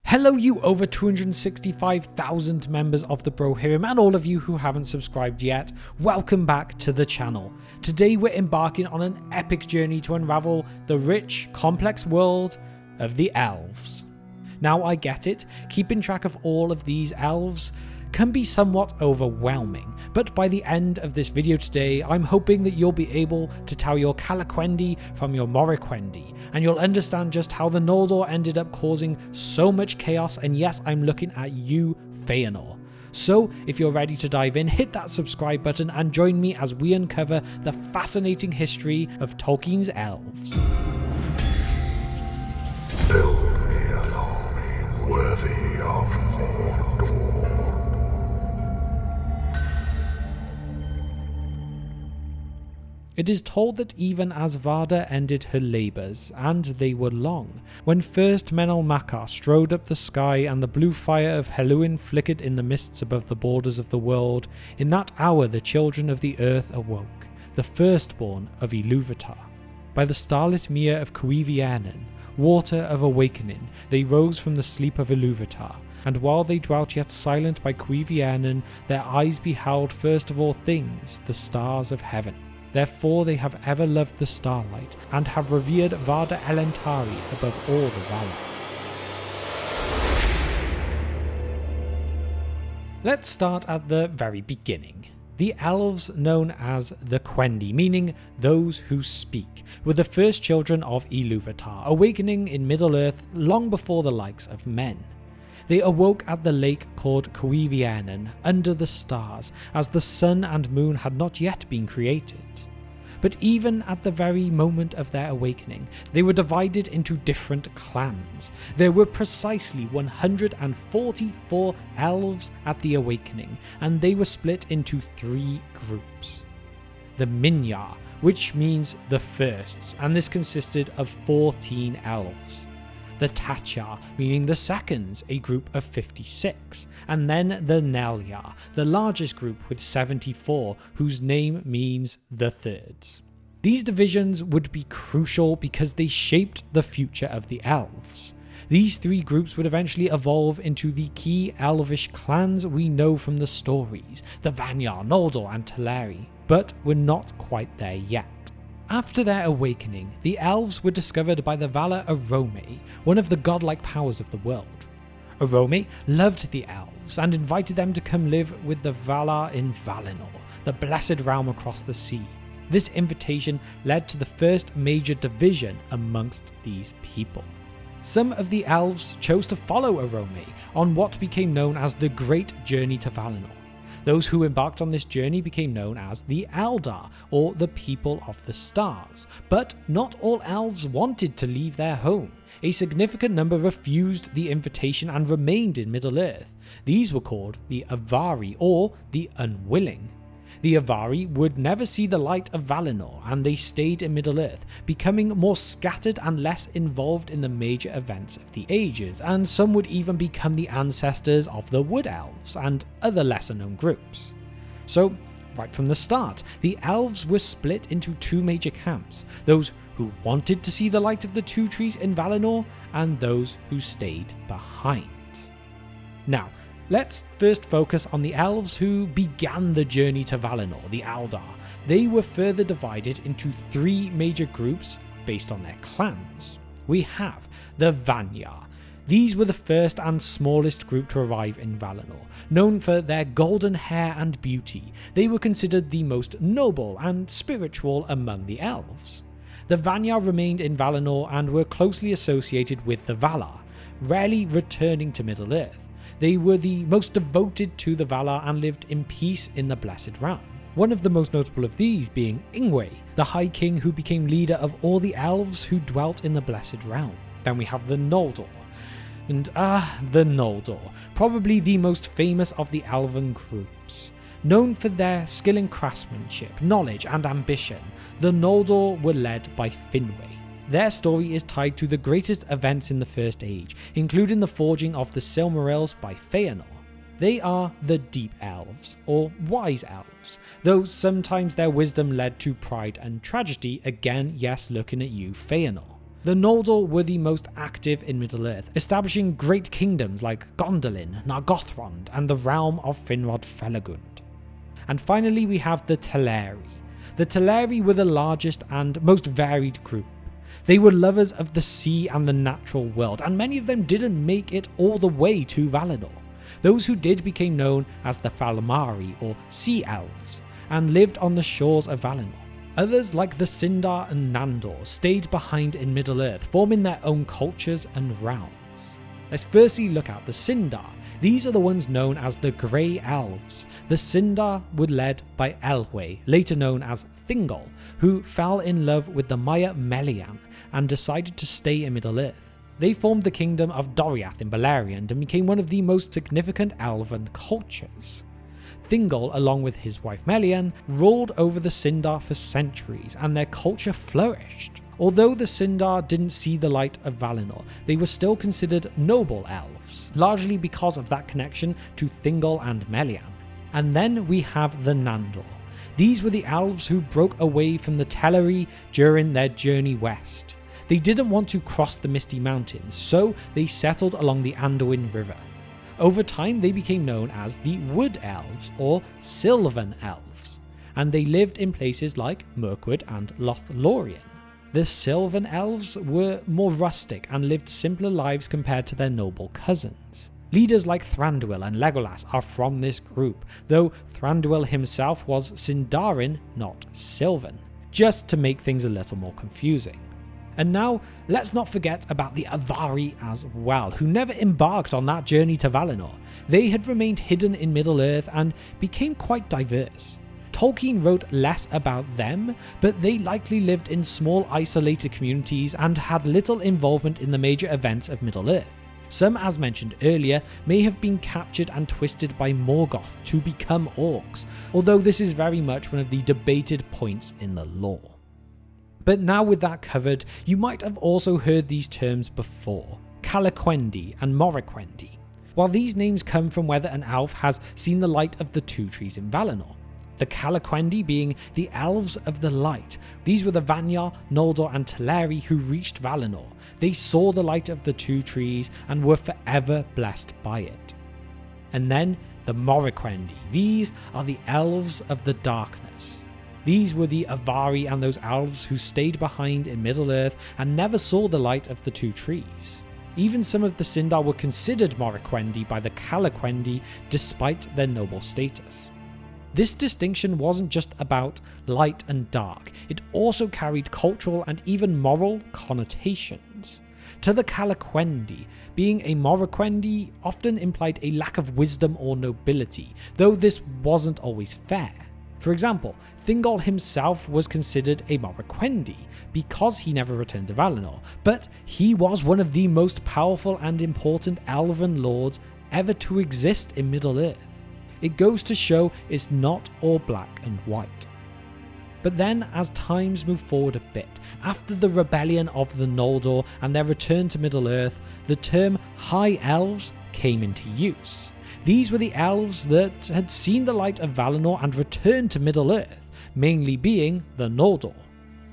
Hello you over 265,000 members of the Brohirrim and all of you who haven't subscribed yet, welcome back to the channel. Today we're embarking on an epic journey to unravel the rich, complex world of the Elves. Now I get it, keeping track of all of these elves can be somewhat overwhelming, but by the end of this video today, I'm hoping that you'll be able to tell your Calaquendi from your Moriquendi, and you'll understand just how the Noldor ended up causing so much chaos, and yes, I'm looking at you, Fëanor. So, if you're ready to dive in, hit that subscribe button and join me as we uncover the fascinating history of Tolkien's elves. Build me an army worthy of Mordor. It is told that even as Vada ended her labours, and they were long, when first Menel Macar strode up the sky and the blue fire of Helluin flickered in the mists above the borders of the world, in that hour the children of the earth awoke, the firstborn of Ilúvatar. By the starlit mere of Cuivianen, water of awakening, they rose from the sleep of Ilúvatar, and while they dwelt yet silent by Cuivianen, their eyes beheld first of all things the stars of heaven. Therefore they have ever loved the starlight, and have revered Vada Elentari above all the Valar. Let's start at the very beginning. The elves, known as the Quendi, meaning those who speak, were the first children of Ilúvatar, awakening in Middle-earth long before the likes of men. They awoke at the lake called Cuivianen, under the stars, as the sun and moon had not yet been created. But even at the very moment of their awakening, they were divided into different clans. There were precisely 144 elves at the awakening, and they were split into 3 groups. The Vanyar, which means the firsts, and this consisted of 14 elves. The Tachar, meaning the seconds, a group of 56, and then the Nelyar, the largest group with 74, whose name means the thirds. These divisions would be crucial because they shaped the future of the elves. These 3 groups would eventually evolve into the key elvish clans we know from the stories, the Vanyar, Noldor and Teleri, but we're not quite there yet. After their awakening, the elves were discovered by the Valar Arome, one of the godlike powers of the world. Arome loved the elves and invited them to come live with the Valar in Valinor, the blessed realm across the sea. This invitation led to the first major division amongst these people. Some of the elves chose to follow Arome on what became known as the Great Journey to Valinor. Those who embarked on this journey became known as the Eldar, or the People of the Stars. But not all elves wanted to leave their home. A significant number refused the invitation and remained in Middle-earth. These were called the Avari, or the Unwilling. The Avari would never see the light of Valinor, and they stayed in Middle-earth, becoming more scattered and less involved in the major events of the ages, and some would even become the ancestors of the Wood Elves and other lesser-known groups. So, right from the start, the elves were split into 2 major camps, those who wanted to see the light of the 2 trees in Valinor, and those who stayed behind. Now, let's first focus on the elves who began the journey to Valinor, the Eldar. They were further divided into 3 major groups based on their clans. We have the Vanyar. These were the first and smallest group to arrive in Valinor. Known for their golden hair and beauty, they were considered the most noble and spiritual among the elves. The Vanyar remained in Valinor and were closely associated with the Valar, rarely returning to Middle-earth. They were the most devoted to the Valar and lived in peace in the Blessed Realm. One of the most notable of these being Ingwe, the High King who became leader of all the elves who dwelt in the Blessed Realm. Then we have the Noldor. The Noldor, probably the most famous of the elven groups. Known for their skill in craftsmanship, knowledge and ambition, the Noldor were led by Finwë. Their story is tied to the greatest events in the First Age, including the forging of the Silmarils by Fëanor. They are the Deep Elves, or Wise Elves, though sometimes their wisdom led to pride and tragedy, again yes looking at you Fëanor. The Noldor were the most active in Middle-earth, establishing great kingdoms like Gondolin, Nargothrond, and the realm of Finrod Felagund. And finally we have the Teleri. The Teleri were the largest and most varied group. They were lovers of the sea and the natural world, and many of them didn't make it all the way to Valinor. Those who did became known as the Falmari, or Sea Elves, and lived on the shores of Valinor. Others, like the Sindar and Nandor, stayed behind in Middle-earth, forming their own cultures and realms. Let's firstly look at the Sindar. These are the ones known as the Grey Elves. The Sindar were led by Elwë, later known as Thingol, who fell in love with the Maya Melian and decided to stay in Middle-earth. They formed the kingdom of Doriath in Beleriand and became one of the most significant elven cultures. Thingol, along with his wife Melian, ruled over the Sindar for centuries, and their culture flourished. Although the Sindar didn't see the light of Valinor, they were still considered noble elves, largely because of that connection to Thingol and Melian. And then we have the Nandor. These were the elves who broke away from the Teleri during their journey west. They didn't want to cross the Misty Mountains, so they settled along the Anduin River. Over time, they became known as the Wood Elves, or Sylvan Elves, and they lived in places like Mirkwood and Lothlorien. The Sylvan Elves were more rustic and lived simpler lives compared to their noble cousins. Leaders like Thranduil and Legolas are from this group, though Thranduil himself was Sindarin, not Sylvan, just to make things a little more confusing. And now, let's not forget about the Avari as well, who never embarked on that journey to Valinor. They had remained hidden in Middle-earth and became quite diverse. Tolkien wrote less about them, but they likely lived in small isolated communities and had little involvement in the major events of Middle-earth. Some, as mentioned earlier, may have been captured and twisted by Morgoth to become orcs, although this is very much one of the debated points in the lore. But now with that covered, you might have also heard these terms before, Calaquendi and Moriquendi. While these names come from whether an elf has seen the light of the two trees in Valinor. The Calaquendi being the Elves of the Light. These were the Vanyar, Noldor and Teleri who reached Valinor. They saw the light of the two trees and were forever blessed by it. And then the Moriquendi. These are the Elves of the Darkness. These were the Avari and those elves who stayed behind in Middle-earth and never saw the light of the two trees. Even some of the Sindar were considered Moriquendi by the Calaquendi despite their noble status. This distinction wasn't just about light and dark, it also carried cultural and even moral connotations. To the Calaquendi, being a Moriquendi often implied a lack of wisdom or nobility, though this wasn't always fair. For example, Thingol himself was considered a Moriquendi because he never returned to Valinor, but he was one of the most powerful and important elven lords ever to exist in Middle-earth. It goes to show it's not all black and white. But then, as times move forward a bit, after the rebellion of the Noldor and their return to Middle-earth, the term High Elves came into use. These were the elves that had seen the light of Valinor and returned to Middle-earth, mainly being the Noldor.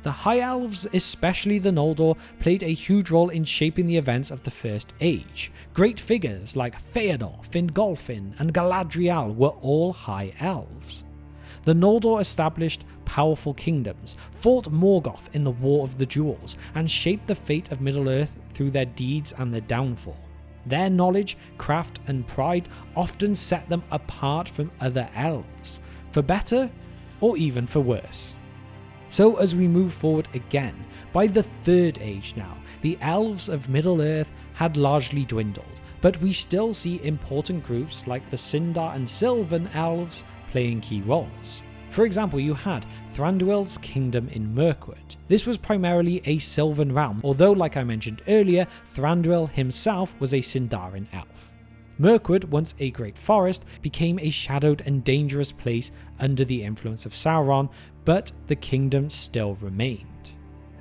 The High Elves, especially the Noldor, played a huge role in shaping the events of the First Age. Great figures like Feanor, Fingolfin, and Galadriel were all High Elves. The Noldor established powerful kingdoms, fought Morgoth in the War of the Jewels, and shaped the fate of Middle-earth through their deeds and their downfall. Their knowledge, craft, and pride often set them apart from other elves, for better or even for worse. So as we move forward again, by the Third Age now, the elves of Middle-earth had largely dwindled, but we still see important groups like the Sindar and Sylvan elves playing key roles. For example, you had Thranduil's kingdom in Mirkwood. This was primarily a Sylvan realm, although like I mentioned earlier, Thranduil himself was a Sindarin elf. Mirkwood, once a great forest, became a shadowed and dangerous place under the influence of Sauron, but the kingdom still remained.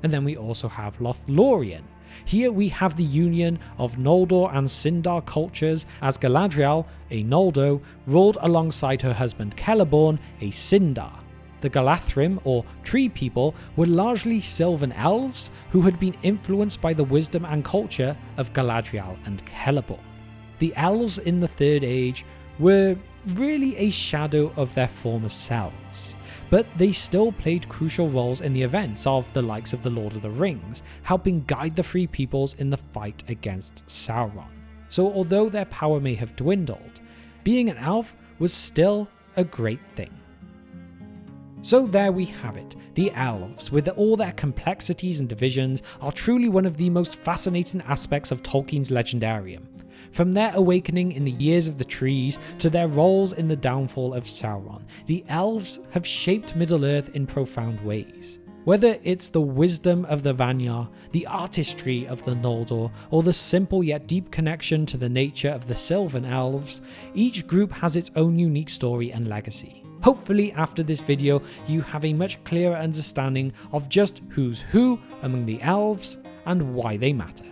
And then we also have Lothlorien. Here we have the union of Noldor and Sindar cultures as Galadriel, a Noldo, ruled alongside her husband Celeborn, a Sindar. The Galathrim, or Tree People, were largely Sylvan elves who had been influenced by the wisdom and culture of Galadriel and Celeborn. The elves in the Third Age were really a shadow of their former selves, but they still played crucial roles in the events of the likes of the Lord of the Rings, helping guide the Free Peoples in the fight against Sauron. So although their power may have dwindled, being an elf was still a great thing. So there we have it. The elves, with all their complexities and divisions, are truly one of the most fascinating aspects of Tolkien's legendarium. From their awakening in the Years of the Trees to their roles in the downfall of Sauron, the elves have shaped Middle-earth in profound ways. Whether it's the wisdom of the Vanyar, the artistry of the Noldor, or the simple yet deep connection to the nature of the Sylvan elves, each group has its own unique story and legacy. Hopefully after this video you have a much clearer understanding of just who's who among the elves and why they matter.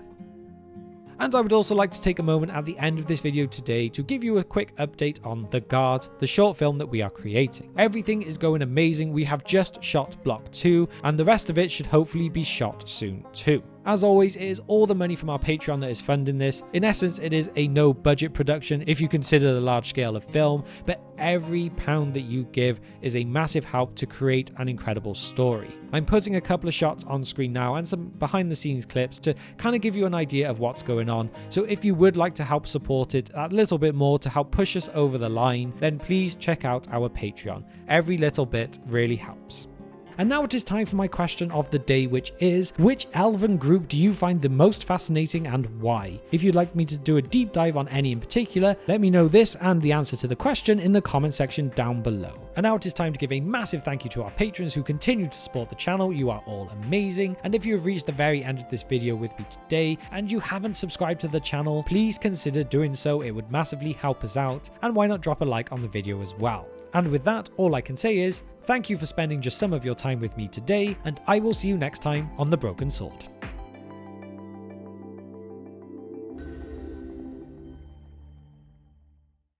And I would also like to take a moment at the end of this video today to give you a quick update on The Guard, the short film that we are creating. Everything is going amazing. We have just shot block 2 and the rest of it should hopefully be shot soon too. As always, it is all the money from our Patreon that is funding this. In essence, it is a no budget production if you consider the large scale of film, but every pound that you give is a massive help to create an incredible story. I'm putting a couple of shots on screen now and some behind the scenes clips to kind of give you an idea of what's going on. So if you would like to help support it a little bit more to help push us over the line, then please check out our Patreon. Every little bit really helps. And now it is time for my question of the day, which is, which elven group do you find the most fascinating and why? If you'd like me to do a deep dive on any in particular, let me know this and the answer to the question in the comment section down below. And now it is time to give a massive thank you to our patrons who continue to support the channel. You are all amazing. And if you have reached the very end of this video with me today and you haven't subscribed to the channel, please consider doing so. It would massively help us out. And why not drop a like on the video as well? And with that, all I can say is, thank you for spending just some of your time with me today, and I will see you next time on The Broken Sword.